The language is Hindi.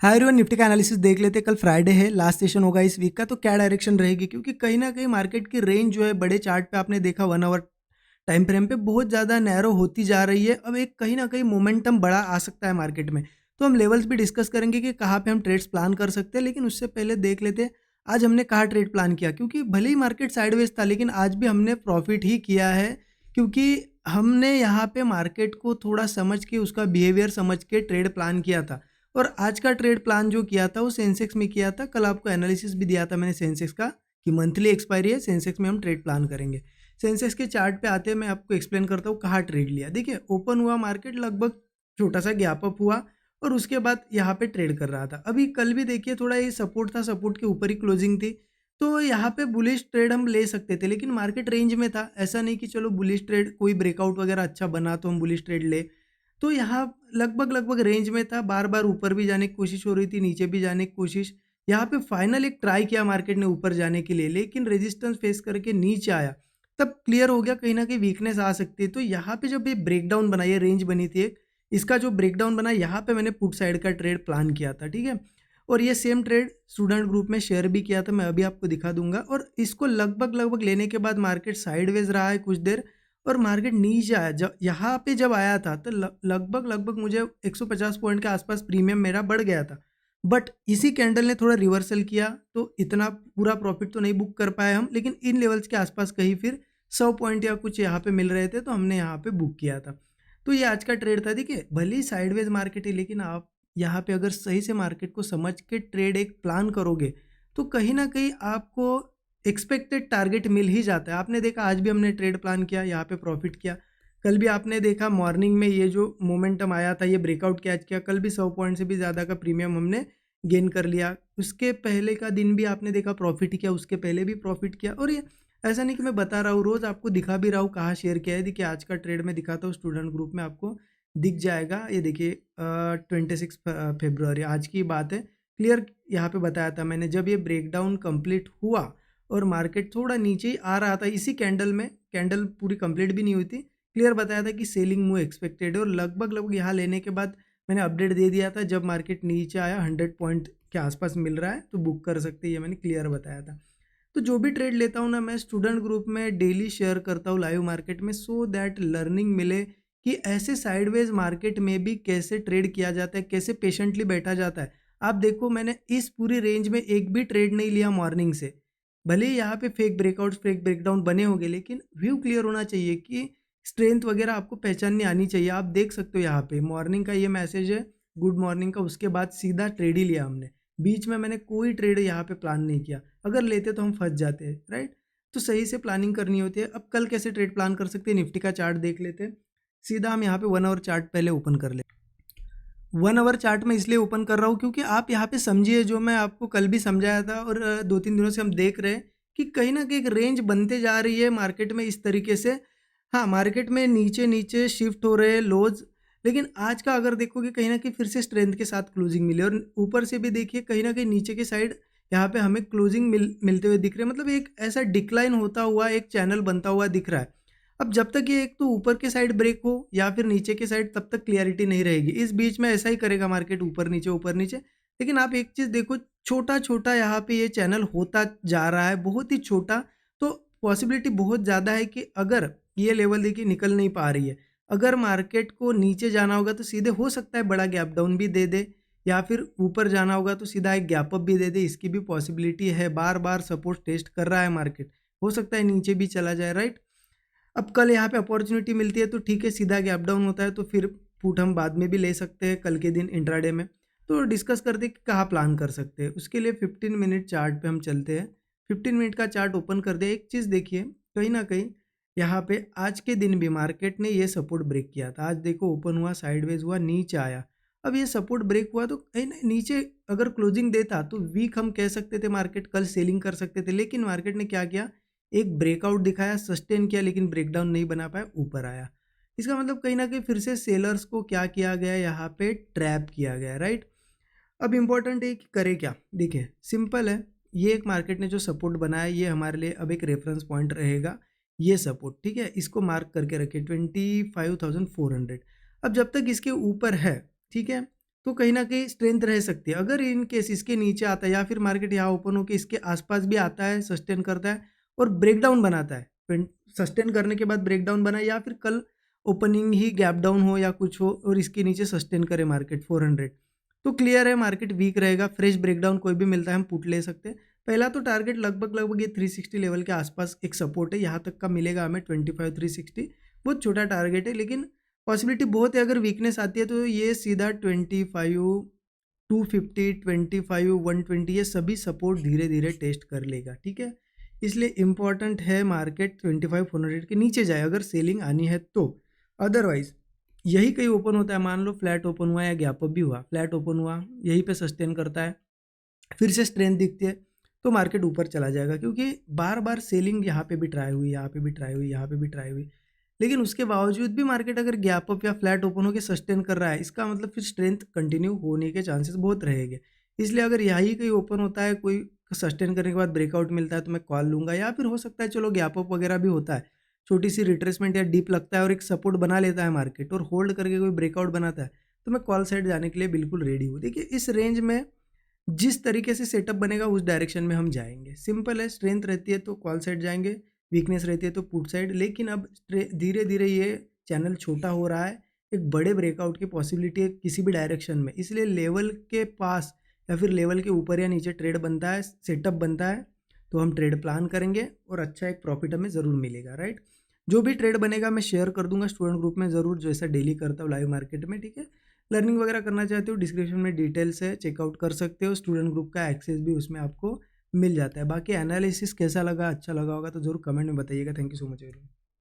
हाय एवरीवन, निफ्टी का एनालिसिस देख लेते हैं। कल फ्राइडे है, लास्ट सेशन होगा इस वीक का, तो क्या डायरेक्शन रहेगी, क्योंकि कहीं ना कहीं मार्केट की रेंज जो है बड़े चार्ट पे आपने देखा 1 आवर टाइम फ्रेम पे बहुत ज़्यादा नैरो होती जा रही है। अब एक कहीं ना कहीं मोमेंटम बड़ा आ सकता है मार्केट में। तो हम लेवल्स भी डिस्कस करेंगे कि कहाँ पे हम ट्रेड्स प्लान कर सकते हैं, लेकिन उससे पहले देख लेते हैं आज हमने कहाँ ट्रेड प्लान किया। क्योंकि भले ही मार्केट साइडवेज था, लेकिन आज भी हमने प्रॉफिट ही किया है, क्योंकि हमने यहाँ पे मार्केट को थोड़ा समझ के, उसका बिहेवियर समझ के ट्रेड प्लान किया था। और आज का ट्रेड प्लान जो किया था वो सेंसेक्स में किया था। कल आपको एनालिसिस भी दिया था मैंने सेंसेक्स का कि मंथली एक्सपायरी है, सेंसेक्स में हम ट्रेड प्लान करेंगे। सेंसेक्स के चार्ट पे आते हैं, मैं आपको एक्सप्लेन करता हूँ कहाँ ट्रेड लिया। देखिए, ओपन हुआ मार्केट, लगभग छोटा सा गैप अप हुआ और उसके बाद यहाँ पे ट्रेड कर रहा था। अभी कल भी देखिए थोड़ा ये सपोर्ट था, सपोर्ट के ऊपर ही क्लोजिंग थी, तो यहाँ पे बुलिश ट्रेड हम ले सकते थे, लेकिन मार्केट रेंज में था। ऐसा नहीं कि चलो बुलिश ट्रेड कोई ब्रेकआउट वगैरह अच्छा बना तो हम बुलिश ट्रेड ले। तो यहाँ लगभग लगभग रेंज में था, बार बार ऊपर भी जाने की कोशिश हो रही थी, नीचे भी जाने की कोशिश। यहाँ पे फाइनल एक ट्राई किया मार्केट ने ऊपर जाने के लिए, लेकिन रेजिस्टेंस फेस करके नीचे आया। तब क्लियर हो गया कहीं ना कहीं वीकनेस आ सकती है। तो यहाँ पे जब ये ब्रेकडाउन बना, ये रेंज बनी थी एक, इसका जो ब्रेकडाउन बना, यहाँ पे मैंने पुट साइड का ट्रेड प्लान किया था, ठीक है। और ये सेम ट्रेड स्टूडेंट ग्रुप में शेयर भी किया था, मैं अभी आपको दिखा दूंगा। और इसको लगभग लगभग लेने के बाद मार्केट साइडवेज रहा है कुछ देर, और मार्केट नीचे आया। जब यहाँ पे जब आया था तो लगभग लगभग मुझे 150 पॉइंट के आसपास प्रीमियम मेरा बढ़ गया था। बट इसी कैंडल ने थोड़ा रिवर्सल किया, तो इतना पूरा प्रॉफिट तो नहीं बुक कर पाए हम, लेकिन इन लेवल्स के आसपास कहीं फिर 100 पॉइंट या कुछ यहाँ पे मिल रहे थे, तो हमने यहाँ पे बुक किया था। तो ये आज का ट्रेड था। देखिए, भले ही साइडवेज मार्केट है, लेकिन आप यहाँ पे अगर सही से मार्केट को समझ के ट्रेड एक प्लान करोगे, तो कहीं ना कहीं आपको एक्सपेक्टेड टारगेट मिल ही जाता है। आपने देखा आज भी हमने ट्रेड प्लान किया, यहाँ पे प्रॉफिट किया। कल भी आपने देखा मॉर्निंग में ये जो मोमेंटम आया था, ये ब्रेकआउट कैच किया, कल भी 100 पॉइंट से भी ज़्यादा का प्रीमियम हमने गेन कर लिया। उसके पहले का दिन भी आपने देखा प्रॉफिट किया, उसके पहले भी प्रॉफिट किया। और ये ऐसा नहीं कि मैं बता रहा हूँ, रोज़ आपको दिखा भी रहा हूँ कहाँ शेयर किया है। देखिए, आज का ट्रेड में दिखाता हूँ, स्टूडेंट ग्रुप में आपको दिख जाएगा। ये देखिए 26 फरवरी आज की बात है। क्लियर यहाँ पे बताया था मैंने, जब ये ब्रेकडाउन कंप्लीट हुआ और मार्केट थोड़ा नीचे ही आ रहा था, इसी कैंडल में, कैंडल पूरी कंप्लीट भी नहीं हुई थी, क्लियर बताया था कि सेलिंग मूव एक्सपेक्टेड है। और लगभग लगभग यहाँ लेने के बाद मैंने अपडेट दे दिया था, जब मार्केट नीचे आया 100 पॉइंट के आसपास मिल रहा है तो बुक कर सकते हैं, ये मैंने क्लियर बताया था। तो जो भी ट्रेड लेता हूँ ना, मैं स्टूडेंट ग्रुप में डेली शेयर करता हूँ लाइव मार्केट में, सो दैट लर्निंग मिले कि ऐसे साइडवेज मार्केट में भी कैसे ट्रेड किया जाता है, कैसे पेशेंटली बैठा जाता है। आप देखो, मैंने इस पूरी रेंज में एक भी ट्रेड नहीं लिया मॉर्निंग से। भले ही यहाँ पे फेक ब्रेकआउट फेक ब्रेकडाउन बने होंगे, लेकिन व्यू क्लियर होना चाहिए कि स्ट्रेंथ वगैरह आपको पहचाननी आनी चाहिए। आप देख सकते हो यहाँ पे मॉर्निंग का ये मैसेज है, गुड मॉर्निंग का, उसके बाद सीधा ट्रेड ही लिया हमने। बीच में मैंने कोई ट्रेड यहाँ पे प्लान नहीं किया, अगर लेते तो हम फंस जाते हैं, राइट। तो सही से प्लानिंग करनी होती है। अब कल कैसे ट्रेड प्लान कर सकते हैं, निफ्टी का चार्ट देख लेते हैं। सीधा हम यहाँ पे 1 आवर चार्ट पहले ओपन कर ले। 1 आवर चार्ट में इसलिए ओपन कर रहा हूँ क्योंकि आप यहाँ पे समझिए, जो मैं आपको कल भी समझाया था और 2-3 दिनों से हम देख रहे हैं कि कहीं ना कहीं एक रेंज बनते जा रही है मार्केट में इस तरीके से। हाँ, मार्केट में नीचे नीचे शिफ्ट हो रहे हैं लोज, लेकिन आज का अगर देखोगे कहीं ना कहीं फिर से स्ट्रेंथ के साथ क्लोजिंग मिली। और ऊपर से भी देखिए कहीं ना कहीं नीचे की साइड यहाँ पे हमें क्लोजिंग मिलते हुए दिख रहे हैं। मतलब एक ऐसा डिक्लाइन होता हुआ एक चैनल बनता हुआ दिख रहा है। अब जब तक ये एक तो ऊपर के साइड ब्रेक हो या फिर नीचे के साइड, तब तक क्लियरिटी नहीं रहेगी। इस बीच में ऐसा ही करेगा मार्केट, ऊपर नीचे ऊपर नीचे। लेकिन आप एक चीज़ देखो, छोटा छोटा यहाँ पे ये चैनल होता जा रहा है, बहुत ही छोटा। तो पॉसिबिलिटी बहुत ज़्यादा है कि अगर ये लेवल देखिए निकल नहीं पा रही है, अगर मार्केट को नीचे जाना होगा तो सीधे हो सकता है बड़ा गैप डाउन भी दे दे, या फिर ऊपर जाना होगा तो सीधा एक गैप अप भी दे दे। इसकी भी पॉसिबिलिटी है। बार बार सपोर्ट टेस्ट कर रहा है मार्केट, हो सकता है नीचे भी चला जाए, राइट। अब कल यहाँ पे अपॉर्चुनिटी मिलती है तो ठीक है, सीधा गैप डाउन होता है तो फिर पुट हम बाद में भी ले सकते हैं कल के दिन इंट्राडे में। तो डिस्कस करते हैं कि कहाँ प्लान कर सकते हैं। उसके लिए 15 मिनट चार्ट पे हम चलते हैं। 15 मिनट का चार्ट ओपन कर दे। एक चीज़ देखिए, कहीं ना कहीं यहाँ पे आज के दिन भी मार्केट ने ये सपोर्ट ब्रेक किया था। आज देखो ओपन हुआ, साइडवेज हुआ, नीचे आया। अब ये सपोर्ट ब्रेक हुआ तो कहीं ना नीचे अगर क्लोजिंग देता तो वीक हम कह सकते थे, मार्केट कल सेलिंग कर सकते थे। लेकिन मार्केट ने क्या किया, एक ब्रेकआउट दिखाया, सस्टेन किया, लेकिन ब्रेकडाउन नहीं बना पाया, ऊपर आया। इसका मतलब कहीं ना कहीं फिर से सेलर्स को क्या किया गया, यहाँ पे ट्रैप किया गया, राइट। अब इंपॉर्टेंट है कि करे क्या। देखिए, सिंपल है। ये एक मार्केट ने जो सपोर्ट बनाया, ये हमारे लिए अब एक रेफरेंस पॉइंट रहेगा। ये सपोर्ट, ठीक है, इसको मार्क करके रखिए 25,400। अब जब तक इसके ऊपर है, ठीक है, तो कहीं न कहीं स्ट्रेंथ रह सकती है। अगर इन केस इसके नीचे आता है या फिर मार्केट यहाँ ओपन होके इसके आस-पास भी आता है, सस्टेन करता है और ब्रेकडाउन बनाता है, पेन सस्टेन करने के बाद ब्रेकडाउन बनाए या फिर कल ओपनिंग ही गैप डाउन हो या कुछ हो और इसके नीचे सस्टेन करे मार्केट 400, तो क्लियर है मार्केट वीक रहेगा। फ्रेश ब्रेकडाउन कोई भी मिलता है हम पुट ले सकते हैं। पहला तो टारगेट लगभग ये 360 लेवल के आसपास एक सपोर्ट है, यहाँ तक का मिलेगा हमें 25 360, बहुत छोटा टारगेट है लेकिन पॉसिबिलिटी बहुत है। अगर वीकनेस आती है तो ये सीधा 25 250 25 120 ये सभी सपोर्ट धीरे धीरे टेस्ट कर लेगा, ठीक है। इसलिए इम्पॉर्टेंट है मार्केट 25 400 के नीचे जाए अगर सेलिंग आनी है तो। अदरवाइज यही कहीं ओपन होता है, मान लो फ्लैट ओपन हुआ या गैप अप भी हुआ, फ्लैट ओपन हुआ यहीं पे सस्टेन करता है, फिर से स्ट्रेंथ दिखती है तो मार्केट ऊपर चला जाएगा, क्योंकि बार बार सेलिंग यहाँ पे भी ट्राई हुई, यहाँ पे भी ट्राई हुई, यहाँ पे भी ट्राई हुई, लेकिन उसके बावजूद भी मार्केट अगर गैप अप या फ्लैट ओपन होकर सस्टेन कर रहा है, इसका मतलब फिर स्ट्रेंथ कंटिन्यू होने के चांसेस बहुत रहेंगे। इसलिए अगर यही कहीं ओपन होता है, कोई सस्टेन करने के बाद ब्रेकआउट मिलता है तो मैं कॉल लूँगा, या फिर हो सकता है चलो गैप अप वगैरह भी होता है, छोटी सी रिट्रेसमेंट या डीप लगता है और एक सपोर्ट बना लेता है मार्केट और होल्ड करके कोई ब्रेकआउट बनाता है, तो मैं कॉल साइड जाने के लिए बिल्कुल रेडी हूँ। देखिए इस रेंज में जिस तरीके से सेटअप बनेगा उस डायरेक्शन में हम जाएंगे। सिंपल है, स्ट्रेंथ रहती है तो कॉल साइड जाएंगे, वीकनेस रहती है तो पुट साइड। लेकिन अब धीरे धीरे ये चैनल छोटा हो रहा है, एक बड़े ब्रेकआउट की पॉसिबिलिटी है किसी भी डायरेक्शन में, इसलिए लेवल के पास या फिर लेवल के ऊपर या नीचे ट्रेड बनता है, सेटअप बनता है, तो हम ट्रेड प्लान करेंगे और अच्छा एक प्रॉफिट हमें ज़रूर मिलेगा, राइट। जो भी ट्रेड बनेगा मैं शेयर कर दूंगा स्टूडेंट ग्रुप में ज़रूर, जैसा डेली करता हूँ लाइव मार्केट में, ठीक है। लर्निंग वगैरह करना चाहते हो डिस्क्रिप्शन में डिटेल्स है, चेकआउट कर सकते हो। स्टूडेंट ग्रुप का एक्सेस भी उसमें आपको मिल जाता है। बाकी एनालिसिस कैसा लगा, अच्छा लगा होगा तो ज़रूर कमेंट में बताइएगा। Thank you so much everyone.